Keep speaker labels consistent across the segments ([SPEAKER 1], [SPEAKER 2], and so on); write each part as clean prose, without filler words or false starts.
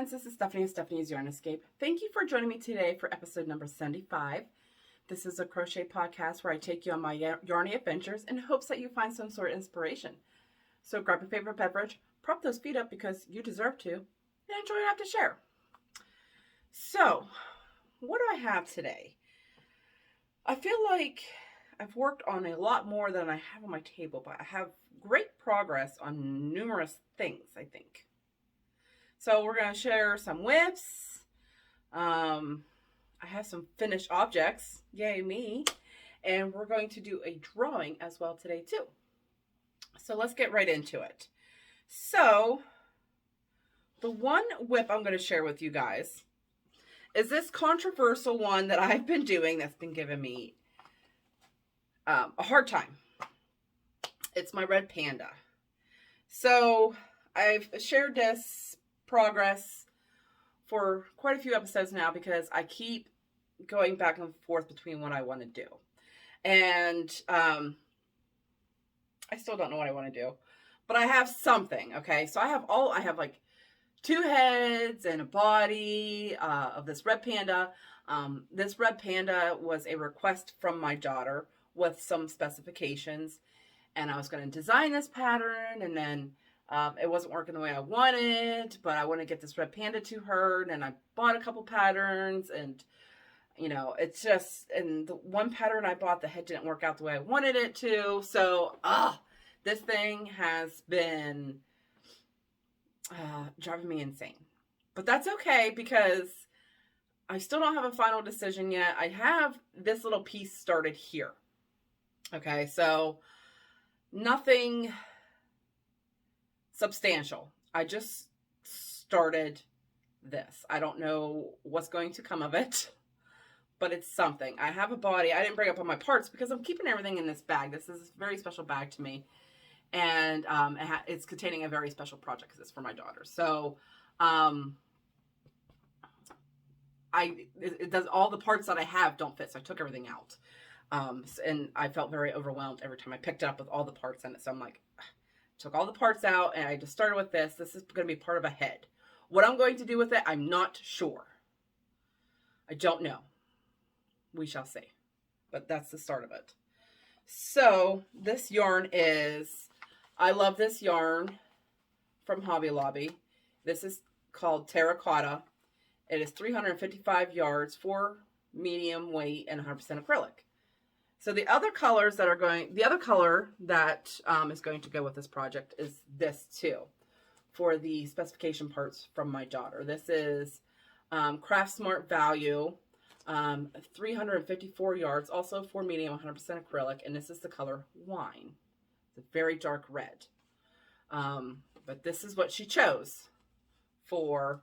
[SPEAKER 1] friends, this is Stephanie of Stephanie's Yarn Escape. Thank you for joining me today for episode number 75. This is a crochet podcast where I take you on my yarny adventures in hopes that you find some sort of inspiration. So grab your favorite beverage, prop those feet up because you deserve to, and enjoy what I have to share. So, what do I have today? I feel like I've worked on a lot more than I have on my table, but I have great progress on numerous things, I think. So we're going to share some whips. I have some finished objects. Yay me. And we're going to do a drawing as well today too. So let's get right into it. So the one whip I'm going to share with you guys is this controversial one that I've been doing that's been giving me a hard time. It's my red panda. So I've shared this progress for quite a few episodes now because I keep going back and forth between what I want to do. And I still don't know what I want to do. But I have something, okay? So I have like 2 heads and a body of this red panda. This red panda was a request from my daughter with some specifications. And I was going to design this pattern, and then it wasn't working the way I wanted, but I want to get this red panda to her. And I bought a couple patterns, and you know, it's just, and the one pattern I bought, the head didn't work out the way I wanted it to. So, this thing has been driving me insane. But that's okay because I still don't have a final decision yet. I have this little piece started here. Okay, so nothing substantial. I just started this. I don't know what's going to come of it, but it's something. I have a body. I didn't bring up all my parts because I'm keeping everything in this bag. This is a very special bag to me, and it's containing a very special project because it's for my daughter. So it does, all the parts that I have don't fit, so I took everything out. And I felt very overwhelmed every time I picked it up with all the parts in it. So I'm like, took all the parts out, and I just started with this. This is going to be part of a head. What I'm going to do with it, I'm not sure. I don't know. We shall see. But that's the start of it. So this yarn is, I love this yarn from Hobby Lobby. This is called Terracotta. It is 355 yards, 4 medium weight, and 100% acrylic. So the other colors that are going, the other color that is going to go with this project is this too, for the specification parts from my daughter. This is Craft Smart Value, 354 yards, also 4 medium, 100% acrylic, and this is the color Wine. It's a very dark red. But this is what she chose for.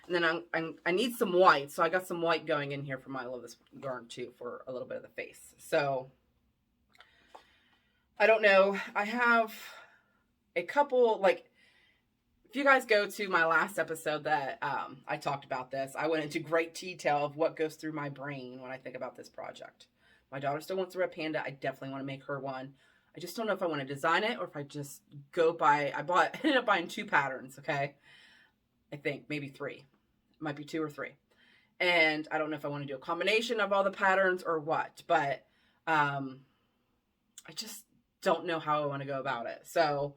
[SPEAKER 1] And then I need some white, so I got some white going in here for my, I love this yarn too, for a little bit of the face. So, I don't know. I have a couple, like, if you guys go to my last episode that I talked about this, I went into great detail of what goes through my brain when I think about this project. My daughter still wants a red panda. I definitely want to make her one. I just don't know if I want to design it or if I just go buy, I ended up buying 2 patterns, okay? I think, maybe 3. Might be 2 or 3. And I don't know if I want to do a combination of all the patterns or what, but I just don't know how I want to go about it. So,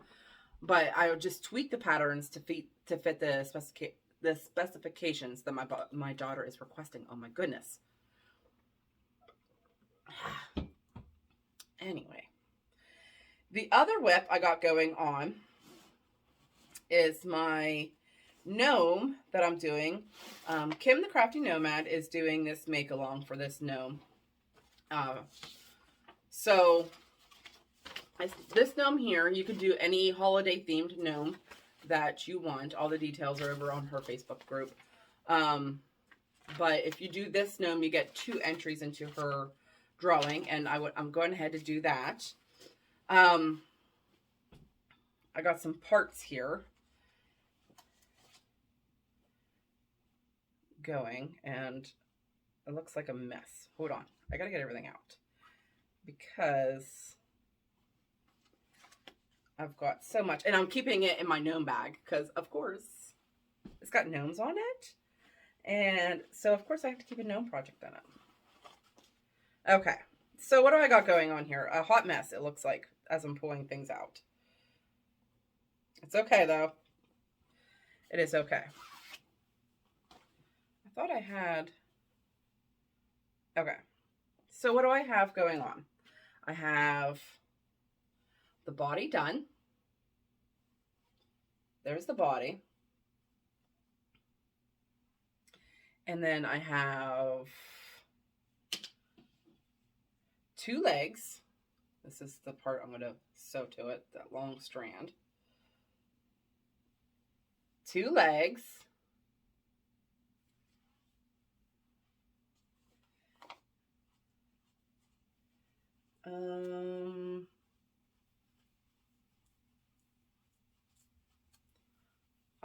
[SPEAKER 1] but I would just tweak the patterns to fit the specifications that my daughter is requesting. Oh my goodness. Anyway, the other whip I got going on is my gnome that I'm doing. Kim the Crafty Nomad is doing this make along for this gnome. So this gnome here, you could do any holiday themed gnome that you want. All the details are over on her Facebook group. But if you do this gnome, you get 2 entries into her drawing, and I'm going ahead to do that. I got some parts here going, and it looks like a mess. Hold on, I gotta get everything out because I've got so much, and I'm keeping it in my gnome bag because of course It's got gnomes on it. And so, of course, I have to keep a gnome project on it. Okay. So what do I got going on here? A hot mess, it looks like, as I'm pulling things out. It's okay, though. It is okay. I thought I had... Okay. So what do I have going on? I have the body done. There's the body. And then I have 2 legs. This is the part I'm going to sew to it, that long strand. 2 legs.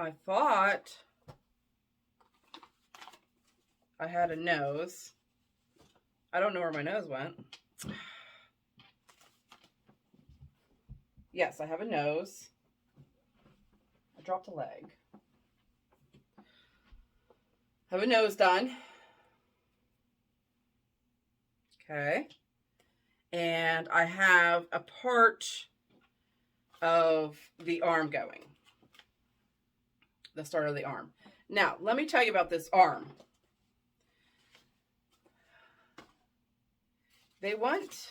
[SPEAKER 1] I thought I had a nose. I don't know where my nose went. Yes, I have a nose. I dropped a leg. I have a nose done. Okay. And I have a part of the arm going. The start of the arm. Now, let me tell you about this arm. They want...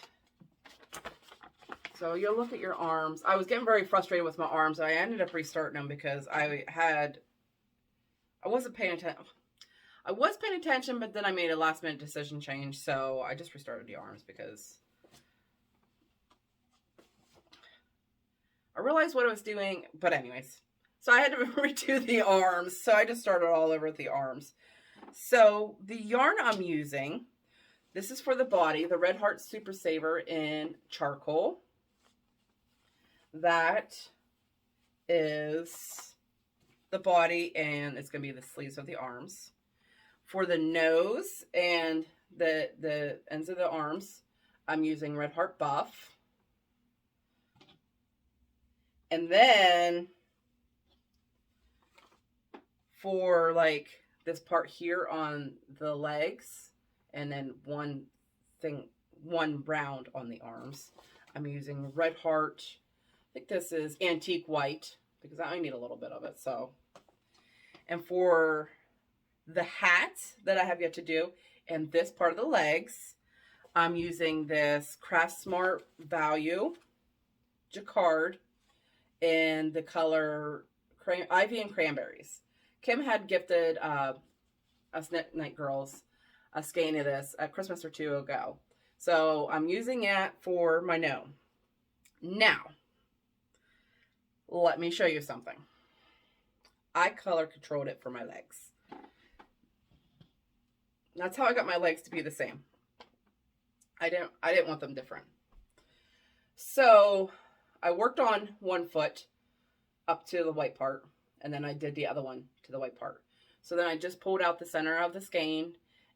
[SPEAKER 1] So you'll look at your arms. I was getting very frustrated with my arms. I ended up restarting them because I wasn't paying attention. I was paying attention, but then I made a last minute decision change. So I just restarted the arms because I realized what I was doing. But anyways, so I had to redo the arms. So I just started all over with the arms. So the yarn I'm using, this is for the body, the Red Heart Super Saver in charcoal. That is the body, and it's going to be the sleeves of the arms. For the nose and the ends of the arms, I'm using Red Heart Buff. And then for like this part here on the legs, and then one round on the arms, I'm using Red Heart. I think this is Antique White because I need a little bit of it. So, and for the hat that I have yet to do, and this part of the legs, I'm using this Craft Smart Value Jacquard in the color Ivy and Cranberries. Kim had gifted us Night Girls a skein of this at Christmas or 2 ago. So I'm using it for my gnome. Now, let me show you something. I color controlled it for my legs. That's how I got my legs to be the same. I didn't want them different. So I worked on one foot up to the white part, and then I did the other one to the white part. So then I just pulled out the center of the skein,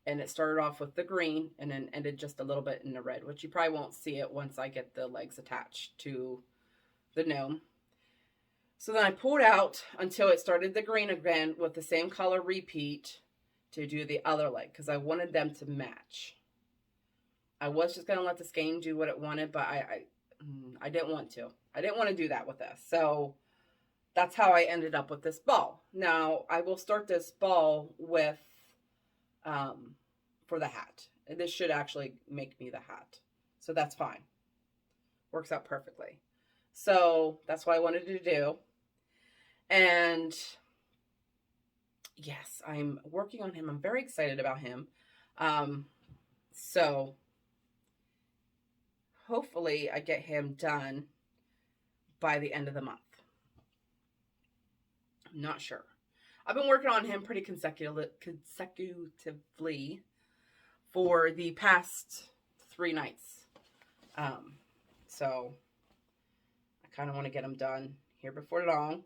[SPEAKER 1] and it started off with the green and then ended just a little bit in the red, which you probably won't see it once I get the legs attached to the gnome. So then I pulled out until it started the green again with the same color repeat to do the other leg because I wanted them to match. I was just going to let the skein do what it wanted, but I didn't want to. I didn't want to do that with this. So that's how I ended up with this ball. Now, I will start this ball with, for the hat. And this should actually make me the hat. So that's fine. Works out perfectly. So that's what I wanted to do. And yes, I'm working on him. I'm very excited about him. So hopefully I get him done by the end of the month. I'm not sure. I've been working on him pretty consecutively for the past 3 nights. So I kind of want to get him done here before long.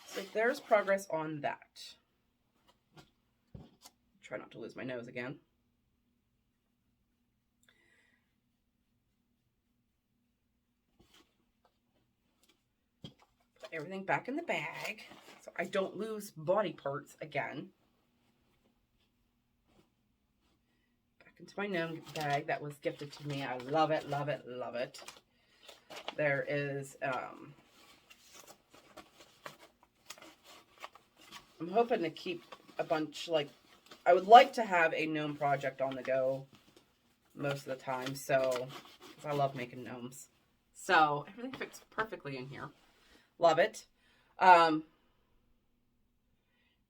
[SPEAKER 1] So there's progress on that. Try not to lose my nose again. everything back in the bag so I don't lose body parts again. Back into my gnome bag that was gifted to me. I love it, love it, love it. There is, I'm hoping to keep a bunch, like, I would like to have a gnome project on the go most of the time, so, because I love making gnomes. So, everything fits perfectly in here. Love it.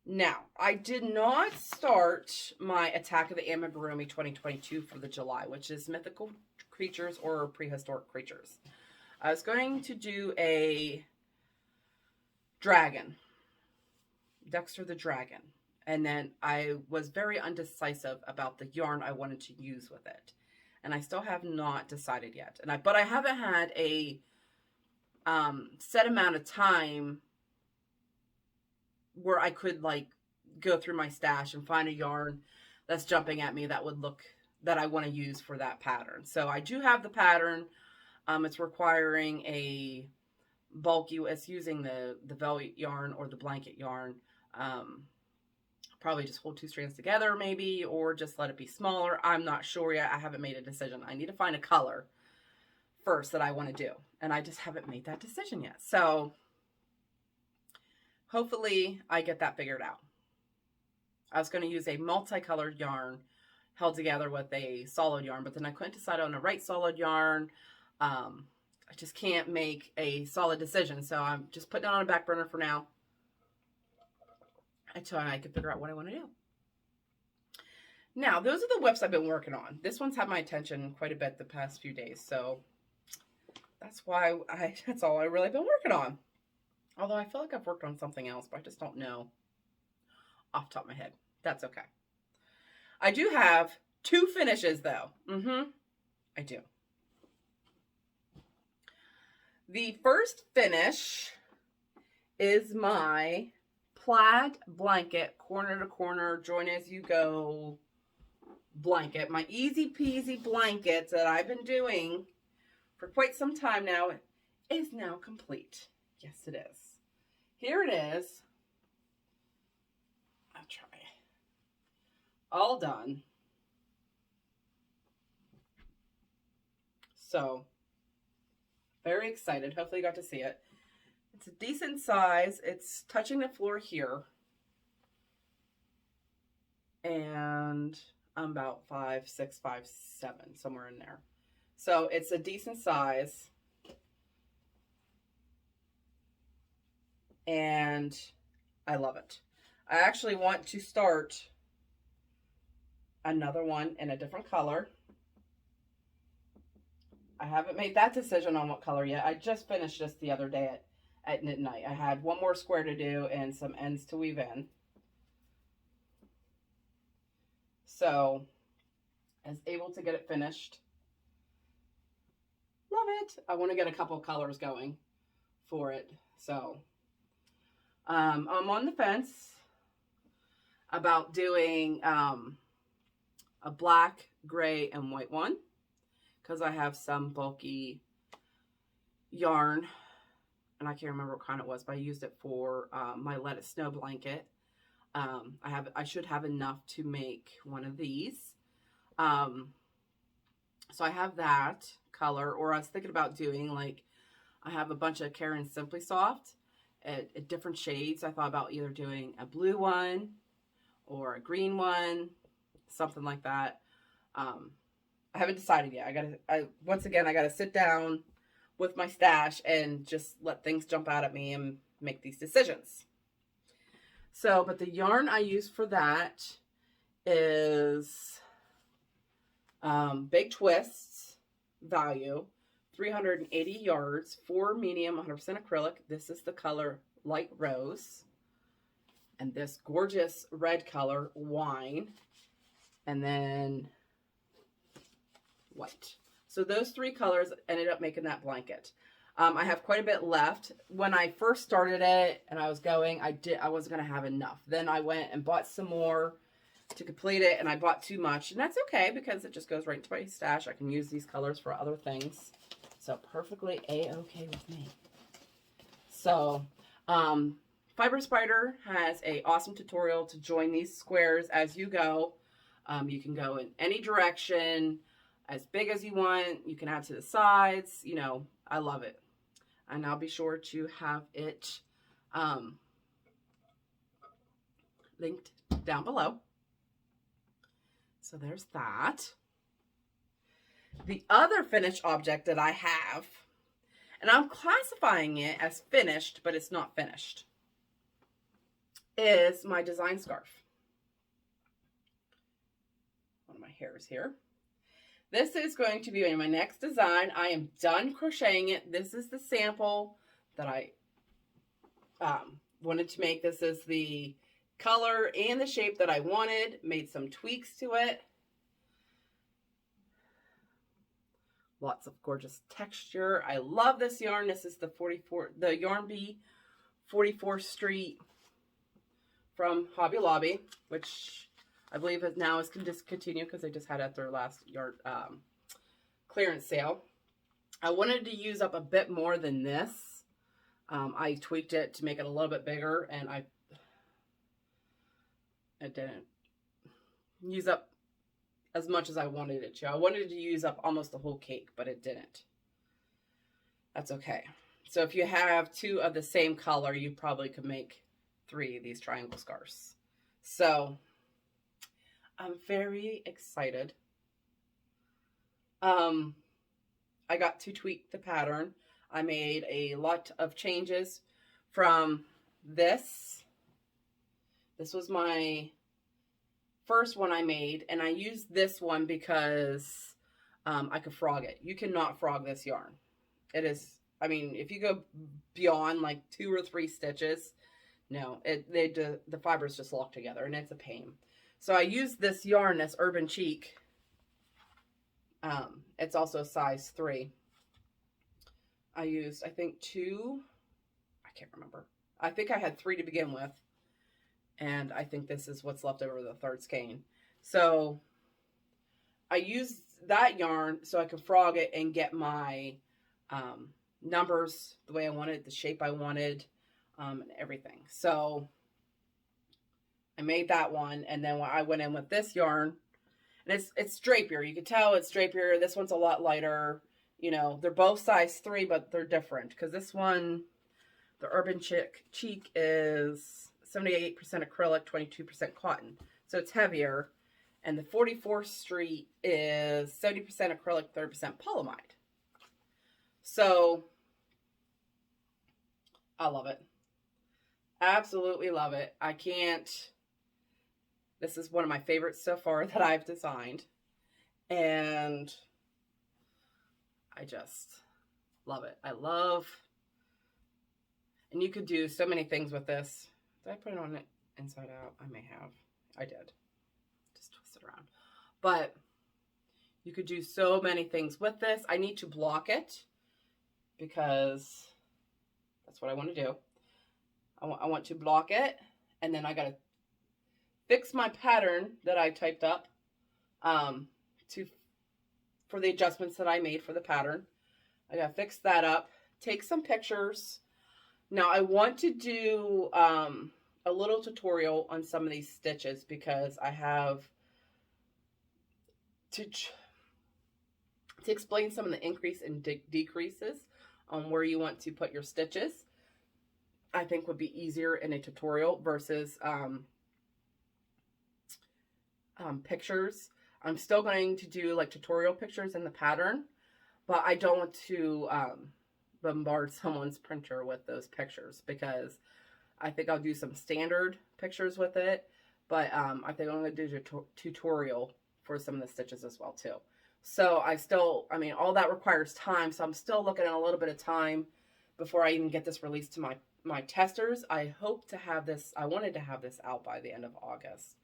[SPEAKER 1] Now, I did not start my Attack of the Amigurumi 2022 for the July, which is mythical creatures or prehistoric creatures. I was going to do a dragon, Dexter the Dragon. And then I was very undecisive about the yarn I wanted to use with it. And I still have not decided yet. But I haven't had a set amount of time where I could like go through my stash and find a yarn that's jumping at me that would look, that I want to use for that pattern. So I do have the pattern. It's requiring a bulky, it's using the velvet yarn or the blanket yarn. Probably just hold 2 strands together maybe, or just let it be smaller. I'm not sure yet. I haven't made a decision. I need to find a color first that I want to do. And I just haven't made that decision yet. So hopefully I get that figured out. I was going to use a multicolored yarn held together with a solid yarn, but then I couldn't decide on the right solid yarn. I just can't make a solid decision. So I'm just putting it on a back burner for now, until I can figure out what I want to do. Now, those are the whips I've been working on. This one's had my attention quite a bit the past few days, so that's why that's all I really been working on. Although I feel like I've worked on something else, but I just don't know off the top of my head. That's okay. I do have 2 finishes, though. I do. The first finish is my plaid blanket, corner to corner, join as you go blanket. My easy peasy blanket that I've been doing for quite some time now is now complete. Yes, it is. Here it is. I'll try. All done. So, very excited. Hopefully you got to see it. It's a decent size. It's touching the floor here. And I'm about 5'6", 5'7", somewhere in there. So it's a decent size. And I love it. I actually want to start another one in a different color. I haven't made that decision on what color yet. I just finished this the other day at midnight. I had one more square to do and some ends to weave in. So, I was able to get it finished. Love it. I want to get a couple colors going for it. So, I'm on the fence about doing a black, gray, and white one, because I have some bulky yarn, and I can't remember what kind it was, but I used it for my Let It Snow blanket. I should have enough to make one of these. So I have that color, or I was thinking about doing, like, I have a bunch of Karen Simply Soft at different shades. I thought about either doing a blue one or a green one, something like that. I haven't decided yet. Once again, I gotta sit down with my stash and just let things jump out at me and make these decisions. So, but the yarn I use for that is Big Twists value, 380 yards, 4 medium, 100% acrylic. This is the color Light Rose. And this gorgeous red color, Wine. And then white. So those 3 colors ended up making that blanket. I have quite a bit left. When I first started it and I was going, I wasn't going to have enough. Then I went and bought some more to complete it, and I bought too much. And that's okay, because it just goes right into my stash. I can use these colors for other things. So perfectly A-okay with me. So, Fiber Spider has a awesome tutorial to join these squares as you go. You can go in any direction, as big as you want. You can add to the sides. You know, I love it. And I'll be sure to have it linked down below. So there's that. The other finished object that I have, and I'm classifying it as finished, but it's not finished, is my design scarf. One of my hairs here. This is going to be my next design. I am done crocheting it. This is the sample that I wanted to make. This is the color and the shape that I wanted. Made some tweaks to it. Lots of gorgeous texture. I love this yarn. This is the Yarn Bee 44th Street from Hobby Lobby, which I believe now is discontinued because they just had at their last yard clearance sale. I wanted to use up a bit more than this. I tweaked it to make it a little bit bigger, and it didn't use up as much as I wanted it to. I wanted to use up almost the whole cake, but it didn't. That's okay. So if you have 2 of the same color, you probably could make 3 of these triangle scarves. So I'm very excited. I got to tweak the pattern. I made a lot of changes from this. This was my first one I made, and I used this one because I could frog it. You cannot frog this yarn. It is, I mean, if you go beyond like 2 or 3 stitches, no, the fibers just lock together, and it's a pain. So I used this yarn, this Urban Cheek. It's also a size 3. I used, I think 2, I can't remember. I think I had 3 to begin with. And I think this is what's left over the 3rd skein. So I used that yarn so I could frog it and get my numbers the way I wanted, the shape I wanted, and everything. So I made that one, and then I went in with this yarn, and it's drapier. You can tell it's drapier. This one's a lot lighter. You know, they're both size 3, but they're different because this one, the Urban Cheek is 78% acrylic, 22% cotton. So it's heavier. And the 44th Street is 70% acrylic, 30% polyamide. So I love it. Absolutely love it. I can't. This is one of my favorites so far that I've designed. And I just love it. I love, and you could do so many things with this. Did I put it on it inside out? I may have. I did. Just twist it around. But you could do so many things with this. I need to block it because that's what I want to do. I want to block it, and then I got to fix my pattern that I typed up for the adjustments that I made for the pattern. I got to fix that up, take some pictures. Now I want to do a little tutorial on some of these stitches because I have to explain some of the increase and decreases on where you want to put your stitches. I think would be easier in a tutorial versus pictures. I'm still going to do like tutorial pictures in the pattern, but I don't want to bombard someone's printer with those pictures because I think I'll do some standard pictures with it, but I think I'm going to do a tutorial for some of the stitches as well too. So I mean, all that requires time, so I'm still looking at a little bit of time before I even get this released to my testers. I hope to have this, I wanted to have this out by the end of August,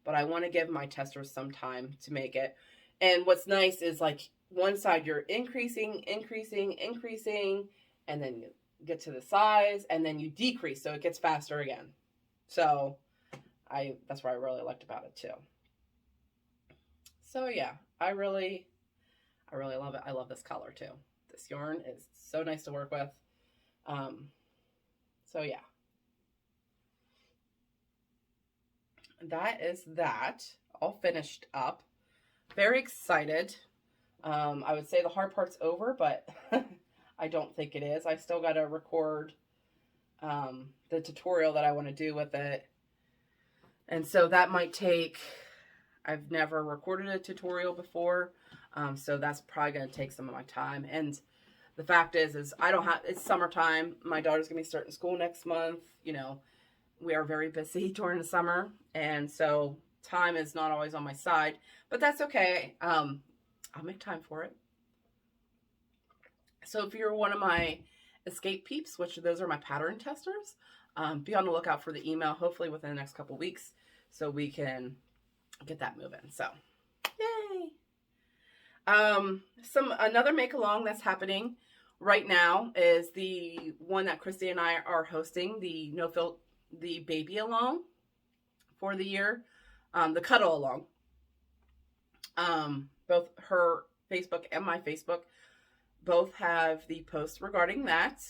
[SPEAKER 1] but I want to give my testers some time to make it. And what's nice is like one side you're increasing, and then you get to the size, and then you decrease, so it gets faster again. So that's what I really liked about it too. So yeah, I really love it. I love this color too. This yarn is so nice to work with. So yeah, that is that all finished up. Very excited. I would say the hard part's over, but I don't think it is. I still got to record the tutorial that I want to do with it. And so that might take, I've never recorded a tutorial before. So that's probably going to take some of my time. And the fact is I don't have, it's summertime. My daughter's going to be starting school next month. You know, we are very busy during the summer. And so time is not always on my side, but that's okay. I'll make time for it. So if you're one of my escape peeps, which those are my pattern testers, be on the lookout for the email, hopefully within the next couple weeks, so we can get that moving. So, yay! Another make along that's happening right now is the one that Christy and I are hosting, the the baby along for the year, the cuddle along. Both her Facebook and my Facebook both have the post regarding that.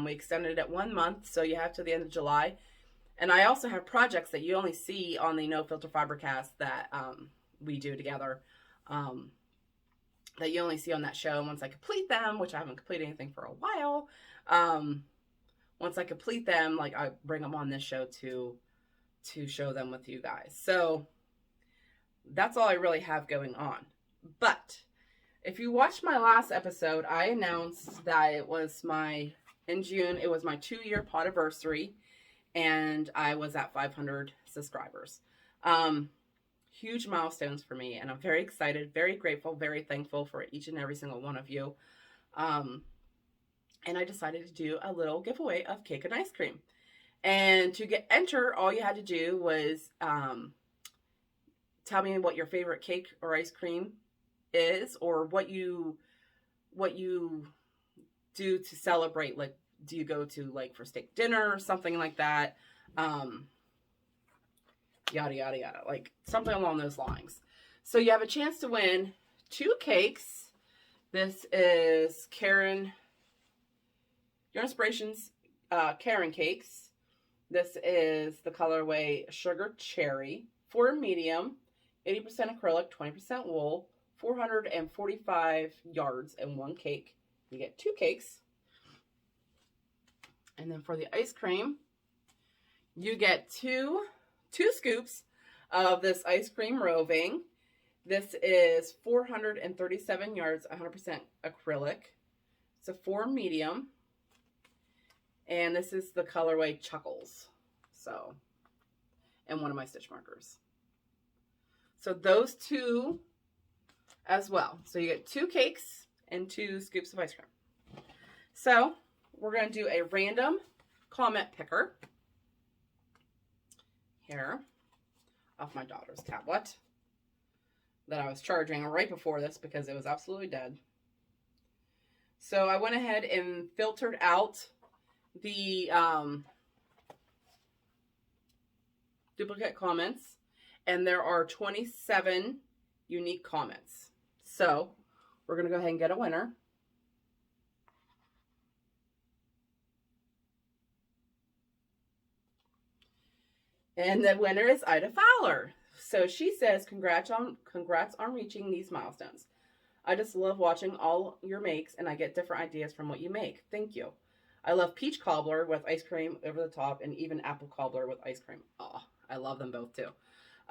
[SPEAKER 1] We extended it 1 month, so you have to the end of July. And I also have projects that you only see on the No Filter Fibercast that we do together, that you only see on that show. And once I complete them, which I haven't completed anything for a while, once I complete them, like I bring them on this show to show them with you guys. So that's all I really have going on. But if you watched my last episode, I announced that in June, it was my 2-year podiversary, and I was at 500 subscribers. Huge milestones for me, and I'm very excited, very grateful, very thankful for each and every single one of you. And I decided to do a little giveaway of cake and ice cream. And to enter, all you had to do was tell me what your favorite cake or ice cream is, or what you do to celebrate. Like, do you go to like for steak dinner or something like that? Yada yada yada, like something along those lines. So you have a chance to win 2 cakes. This is Your Inspirations Karen cakes. This is the colorway Sugar Cherry, 4 medium, 80% acrylic, 20% wool, 445 yards and 1 cake. You get 2 cakes. And then for the ice cream, you get two scoops of this ice cream roving. This is 437 yards, 100% acrylic. It's a 4 medium. And this is the colorway Chuckles. So, and one of my stitch markers. So those 2 as well. So you get 2 cakes and 2 scoops of ice cream. So we're going to do a random comment picker here off my daughter's tablet that I was charging right before this because it was absolutely dead. So I went ahead and filtered out the duplicate comments, and there are 27 unique comments. So we're going to go ahead and get a winner. And the winner is Ida Fowler. So she says, congrats on reaching these milestones. I just love watching all your makes, and I get different ideas from what you make. Thank you. I love peach cobbler with ice cream over the top, and even apple cobbler with ice cream. Oh, I love them both too.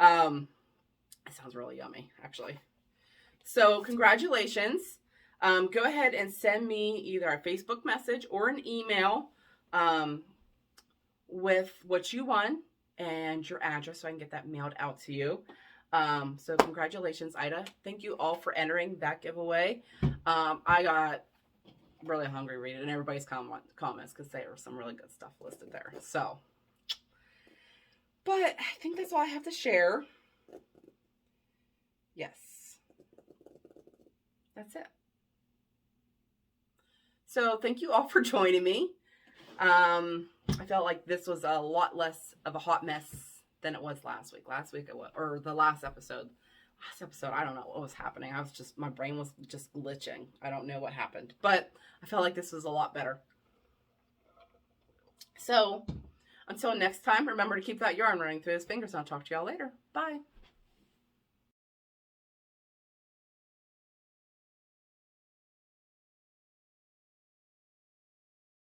[SPEAKER 1] It sounds really yummy, actually. So congratulations. Go ahead and send me either a Facebook message or an email with what you won and your address so I can get that mailed out to you. So congratulations, Ida. Thank you all for entering that giveaway. I got really hungry reading everybody's comments because there were some really good stuff listed there. So, but I think that's all I have to share. Yes. That's it. So thank you all for joining me. I felt like this was a lot less of a hot mess than it was last week. Last week, or the last episode. I don't know what was happening. My brain was just glitching. I don't know what happened. But I felt like this was a lot better. So until next time, remember to keep that yarn running through his fingers, and I'll talk to y'all later. Bye.